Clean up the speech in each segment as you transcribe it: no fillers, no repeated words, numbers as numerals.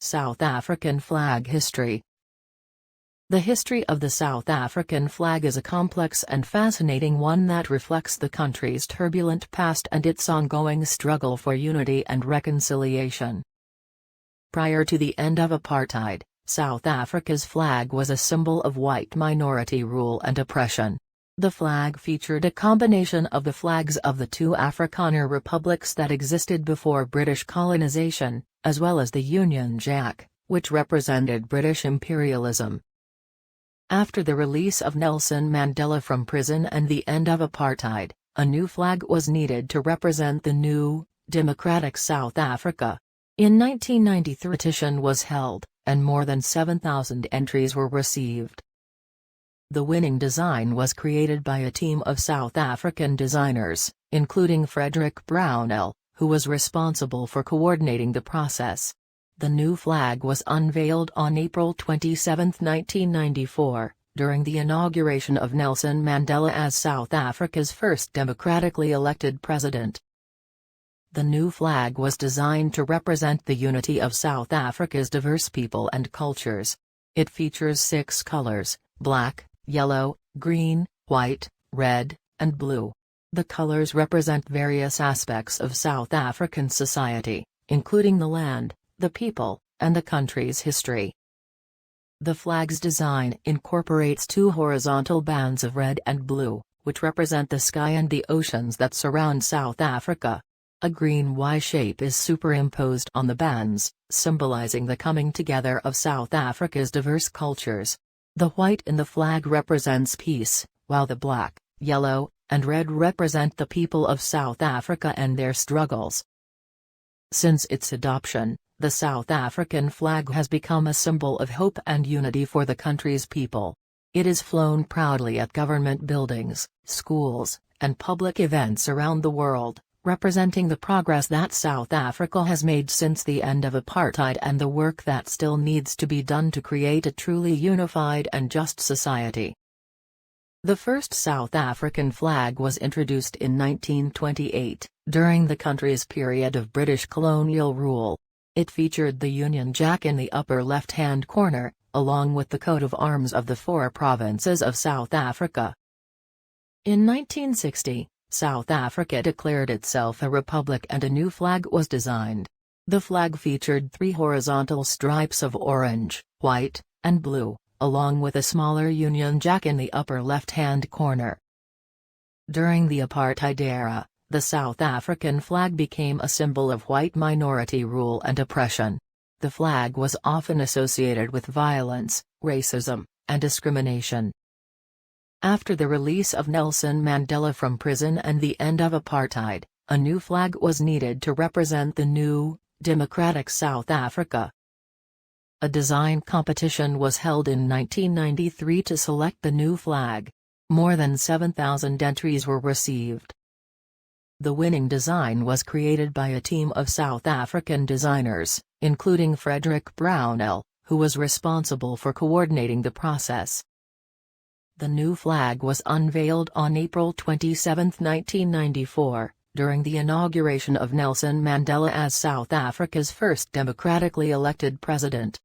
South African flag history. The history of the South African flag is a complex and fascinating one that reflects the country's turbulent past and its ongoing struggle for unity and reconciliation. Prior to the end of apartheid, South Africa's flag was a symbol of white minority rule and oppression. The flag featured a combination of the flags of the two Afrikaner republics that existed before British colonization, as well as the Union Jack, which represented British imperialism. After the release of Nelson Mandela from prison and the end of apartheid, a new flag was needed to represent the new, democratic South Africa. In 1993 a petition was held, and more than 7,000 entries were received. The winning design was created by a team of South African designers, including Frederick Brownell, who was responsible for coordinating the process. The new flag was unveiled on April 27, 1994, during the inauguration of Nelson Mandela as South Africa's first democratically elected president. The new flag was designed to represent the unity of South Africa's diverse people and cultures. It features 6 colors: black, yellow, green, white, red, and blue. The colors represent various aspects of South African society, including the land, the people, and the country's history. The flag's design incorporates 2 horizontal bands of red and blue, which represent the sky and the oceans that surround South Africa. A green Y shape is superimposed on the bands, symbolizing the coming together of South Africa's diverse cultures. The white in the flag represents peace, while the black, yellow, and red represent the people of South Africa and their struggles. Since its adoption, the South African flag has become a symbol of hope and unity for the country's people. It is flown proudly at government buildings, schools, and public events around the world, representing the progress that South Africa has made since the end of apartheid and the work that still needs to be done to create a truly unified and just society. The first South African flag was introduced in 1928, during the country's period of British colonial rule. It featured the Union Jack in the upper left-hand corner, along with the coat of arms of the 4 provinces of South Africa. In 1960, South Africa declared itself a republic and a new flag was designed. The flag featured 3 horizontal stripes of orange, white, and blue, along with a smaller Union Jack in the upper left-hand corner. During the apartheid era, the South African flag became a symbol of white minority rule and oppression. The flag was often associated with violence, racism, and discrimination. After the release of Nelson Mandela from prison and the end of apartheid, a new flag was needed to represent the new, democratic South Africa. A design competition was held in 1993 to select the new flag. More than 7,000 entries were received. The winning design was created by a team of South African designers, including Frederick Brownell, who was responsible for coordinating the process. The new flag was unveiled on April 27, 1994, during the inauguration of Nelson Mandela as South Africa's first democratically elected president.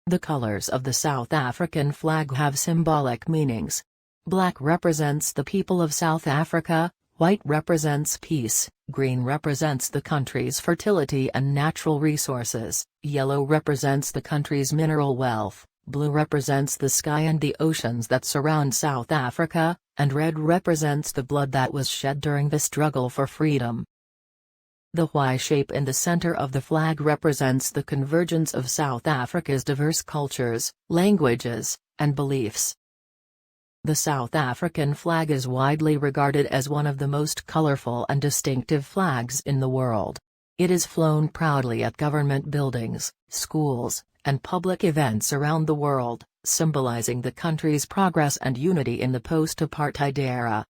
The colors of the South African flag have symbolic meanings. Black represents the people of South Africa, white represents peace, green represents the country's fertility and natural resources, yellow represents the country's mineral wealth, blue represents the sky and the oceans that surround South Africa, and red represents the blood that was shed during the struggle for freedom. The Y shape in the center of the flag represents the convergence of South Africa's diverse cultures, languages, and beliefs. The South African flag is widely regarded as one of the most colorful and distinctive flags in the world. It is flown proudly at government buildings, schools, and public events around the world, symbolizing the country's progress and unity in the post-apartheid era.